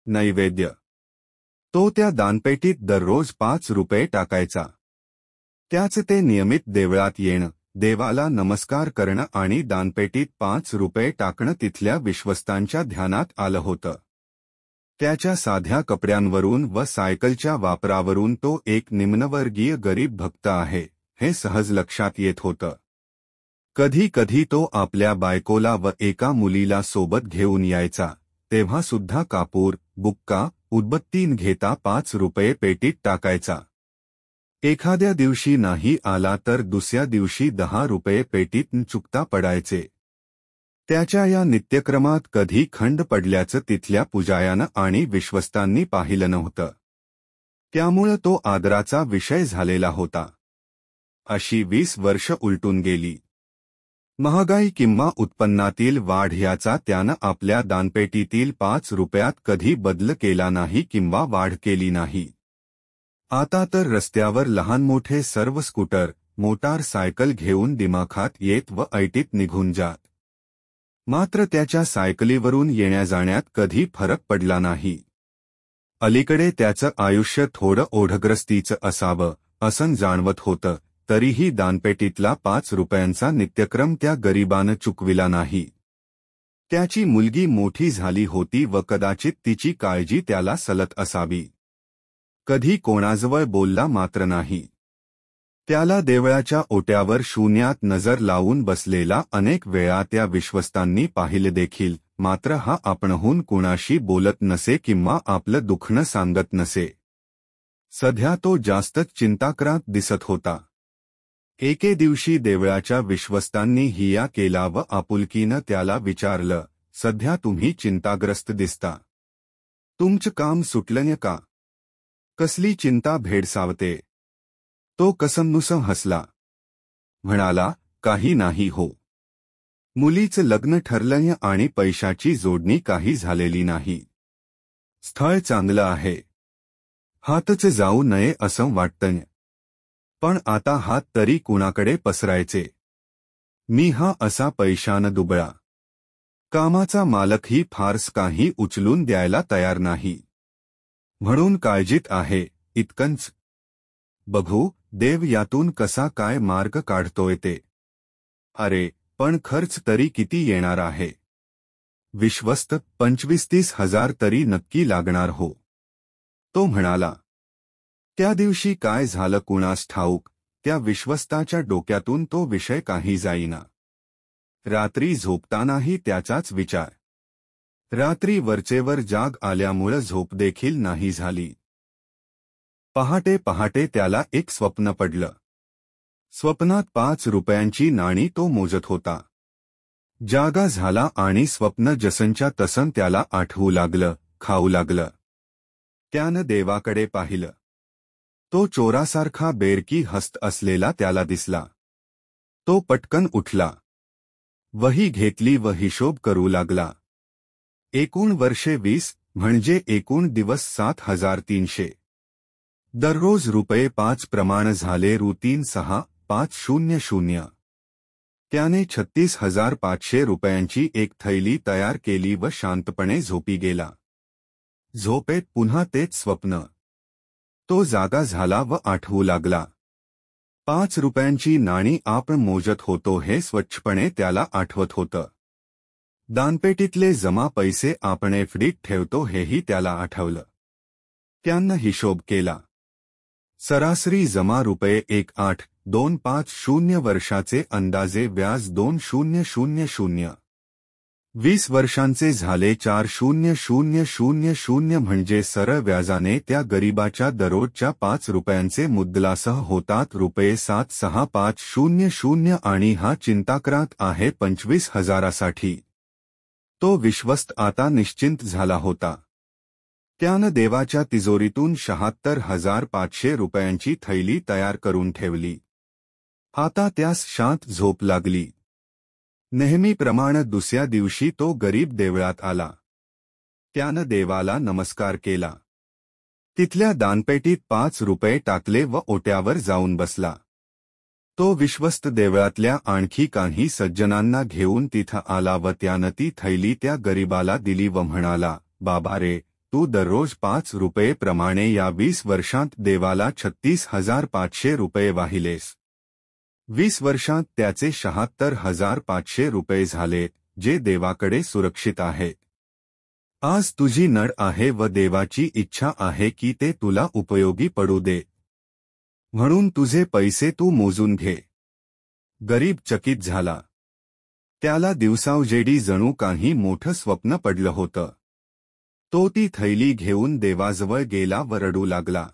नैवेद्य तो त्या दानपेटीत दररोज 5 रुपये टाकायचा। त्याच ते नियमित देवळात येणं, देवाला नमस्कार करणं आणि दानपेटीत 5 रुपये टाकणं तिथल्या विश्वस्तांच्या ध्यानात आलं होतं। त्याच्या साध्या कपड्यांवरून व सायकलच्या वापरावरून तो एक निम्नवर्गीय गरीब भक्त आहे हे सहज लक्षात येत होतं। कधी कधी तो आपल्या बायकोला व एका मुलीला सोबत घेऊन यायचा, तेव्हा सुद्धा कापूर, बुक्का, उदबत्तीन घेता 5 रुपये पेटीत टाकायचा। एखाद्या दिवशी नाही आला तर दुसऱ्या दिवशी 10 रुपये पेटीत चुकता पडायचे। त्याच्या या नित्यक्रमात कधी खंड पडल्याचं तिथल्या पुजाऱ्यानं आणि विश्वस्तांनी पाहिलं नव्हतं। त्यामुळं तो आदराचा विषय झालेला होता। अशी 20 वर्ष उलटून गेली। महागाई किंवा उत्पन्नातील वाढ ह्याचा त्यानं आपल्या दानपेटीतील 5 रुपयात कधी बदल केला नाही किंवा वाढ केली नाही। आता तर रस्त्यावर लहान मोठे सर्व स्कूटर, मोटार सायकल घेऊन दिमाखात येत व ऐटीत निघून जात। मात्र त्याच्या सायकलीवरून येण्या-जाण्यात कधी फरक पडला नाही। अलीकडे त्याचं आयुष्य थोडं ओढग्रस्तीचं असावं असं जाणवत होतं, तरीही दानपेटीतला 5 रुपयांचा नित्यक्रम त्या गरिबानं चुकविला नाही। त्याची मुलगी मोठी झाली होती व कदाचित तिची काळजी त्याला सलत असावी। कधी कोणाजवळ बोलला मात्र नाही। त्याला देवळाच्या ओट्यावर शून्यात नजर लावून बसलेला अनेक वेळा त्या विश्वस्तांनी पाहिले देखील, मात्र हा आपणहून कुणाशी बोलत नसे किंवा आपलं दुखणं सांगत नसे। सध्या तो जास्तच चिंताक्रांत दिसत होता। एके दिवशी देवळाच्या विश्वस्तांनी हिया केला व आपुलकीनं त्याला विचारलं, सध्या तुम्ही चिंताग्रस्त दिसता। तुमचं काम सुटलं का? कसली चिंता भेडसावते? तो कसमनुसं हसला, म्हणाला, काही नाही हो। मुलीचं लग्न ठरलंय आणि पैशाची जोडणी काही झालेली नाही। स्थळ चांगलं आहे। हातच जाऊ नये असं वाटतंय, पण आता हात तरी कुणाकडे पसरायचे? मी हा असा पैशानं दुबळा। कामाचा मालकही फारस काही उचलून द्यायला तयार नाही, म्हणून काळजीत आहे, इतकंच। बघू देव यातून कसा काय मार्ग काढतोय ते। अरे पण खर्च तरी किती येणार आहे? विश्वस्त 25-30 हजार तरी नक्की लागणार हो, तो म्हणाला। त्या दिवशी काय झालं कुणास ठाऊक, त्या विश्वस्ताच्या डोक्यातून तो विषय काही जाईना। रात्री झोपतानाही त्याचाच विचार। रात्री वरचेवर जाग आल्यामुळं झोप देखील नाही झाली। पहाटे पहाटे त्याला एक स्वप्न पडलं। स्वप्नात 5 रुपयांची नाणी तो मोजत होता। जागा झाला आणि स्वप्न जसंच्या तसं त्याला आठवू लागलं, खाऊ लागलं। त्यानं देवाकडे पाहिलं। तो चोरासारखा बेरकी हस्त असलेला त्याला दिसला। तो पटकन उठला, वही घेतली व हिशोब करू लागला। एकूण वर्षे 20 म्हणजे एकूण दिवस 7300। दररोज रुपये 5 प्रमाण झाले रु. 6,500। त्याने 36,500 रुपयांची एक थैली तयार केली व शांतपणे झोपी गेला। झोपेत पुन्हा तेच स्वप्न। तो जागा झाला व आठवू लागला। 5 रुपयांची नाणी आपण मोजत होतो हे स्वच्छपणे त्याला आठवत होतं। दानपेटीतले जमा पैसे आपण एफडीत ठेवतो हेही त्याला आठवलं। त्यानं हिशोब केला। सरासरी जमा रुपये 1,825 वर्षाचे अंदाजे व्याज 2,000। 20 वर्षांचे झाले 4,000 म्हणजे सरळ व्याजाने त्या गरिबाच्या दररोजच्या 5 रुपयांचे मुद्दलासह होतात रुपये 7,650 आणि हा चिंताक्रांत आहे 25,000साठी। तो विश्वस्त आता निश्चिंत झाला होता। त्यानं देवाच्या तिजोरीतून 76,500 रुपयांची थैली तयार करून ठेवली। आता त्यास शांत झोप लागली। नेहमीप्रमाणे दुसऱ्या दिवशी तो गरीब देवळात आला। त्यानं देवाला नमस्कार केला। तिथल्या दानपेटीत 5 रुपये टाकले व ओट्यावर जाऊन बसला। तो विश्वस्त देवळातल्या आणखी काही सज्जनांना घेऊन तिथं आला व त्यानं ती थैली त्या गरिबाला दिली व म्हणाला, बाबा रे, तू दररोज 5 रुपये प्रमाणे या 20 वर्षांत देवाला 36,500 रुपये वाहिलेस. 20 वर्षांत त्याचे 76,500 रुपये झालेत, जे देवाकडे सुरक्षित आहेत. आज तुझी नड आहे व देवाची इच्छा आहे की ते तुला उपयोगी पडू दे. म्हणून तुझे पैसे तू मोजून घे. गरीब चकित झाला. त्याला दिवसाउजेडी जणू काही मोठं स्वप्न पडलं होतं. तो ती थैली घेऊन देवाजवळ गेला व रडू लागला.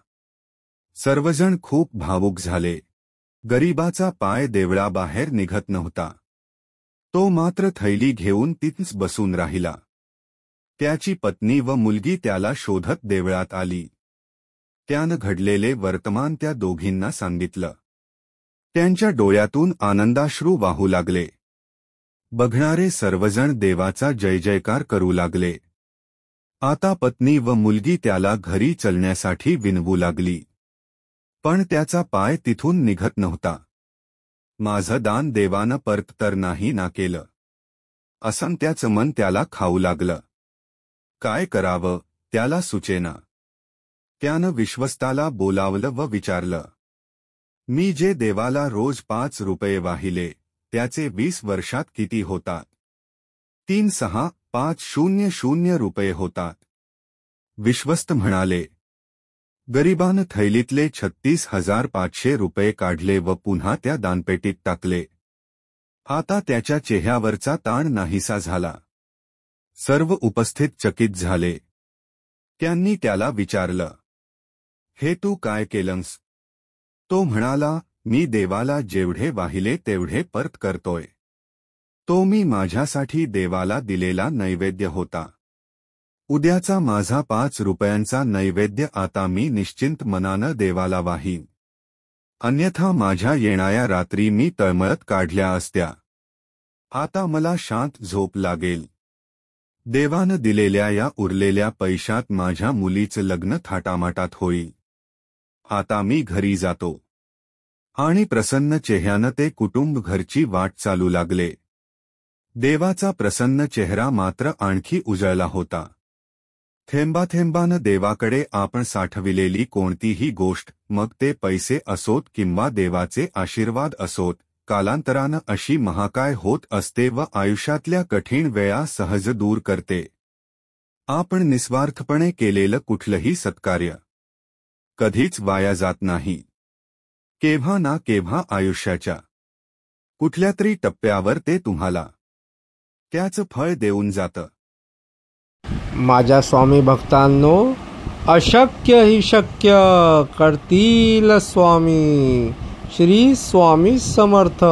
सर्वजण खूप भावुक झाले. गरीबाचा पाय देवळाबाहेर निघत नव्हता. तो मात्र थैली घेऊन तिथंच बसून राहिला. त्याची पत्नी व मुलगी त्याला शोधत देवळात आली. त्यानं घडलेले वर्तमान त्या दोघींना सांगितलं. त्यांच्या डोळ्यातून आनंदाश्रू वाहू लागले. बघणारे सर्वजण देवाचा जय जयकार करू लागले. आता पत्नी व मुलगी त्याला घरी चलण्यासाठी विनवू लागली. पण त्याचा पाय तिथून निघत नव्हता. माझं दान देवानं परत तर नाही ना केलं, असं त्याचं मन त्याला खाऊ लागलं. काय करावं त्याला सुचेना. त्यानं विश्वस्ताला बोलावलं व विचारलं, मी जे देवाला रोज 5 रुपये वाहिले त्याचे 20 वर्षात किती होतात? 3,6,500 रुपये होतात. विश्वस्त म्हणाले. गरिबानं थैलीतले 36,500 रुपये काढले व पुन्हा त्या दानपेटीत टाकले. आता त्याच्या चेहऱ्यावरचा ताण नाहीसा झाला. सर्व उपस्थित चकित झाले. त्यांनी त्याला विचारलं, हे तू काय केलंस? तो म्हणाला, मी देवाला जेवढे वाहिले तेवढे परत करतोय. तो मी माझ्यासाठी देवाला दिलेला नैवेद्य होता. उद्याचा माझा 5 रुपयांचा नैवेद्य आता मी निश्चिंत मनानं देवाला वाहीन. अन्यथा माझ्या येणाऱ्या रात्री मी तळमळत काढल्या असत्या. आता मला शांत झोप लागेल. देवानं दिलेल्या या उरलेल्या पैशात माझ्या मुलीचं लग्न थाटामाटात होईल. आता मी घरी जातो. आणि प्रसन्न चेहऱ्यानं ते कुटुंब घरची वाट चालू लागले. देवाचा प्रसन्न चेहरा मात्र आणखी उजळला होता. थेंबाथेंबानं देवाकडे आपण साठविलेली कोणतीही गोष्ट, मग ते पैसे असोत किंवा देवाचे आशीर्वाद असोत, कालांतरानं अशी महाकाय होत असते व आयुष्यातल्या कठीण वेळा सहज दूर करते. आपण निस्वार्थपणे केलेलं कुठलंही सत्कार्य कधीच वाया जात नाही. केव्हा ना केव्हा आयुष्याच्या कुठल्यातरी टप्प्यावर ते तुम्हाला त्याचं फळ देऊन जातं. माझ्या स्वामी भक्तांनो, अशक्य ही शक्य करतील स्वामी. श्री स्वामी समर्थ.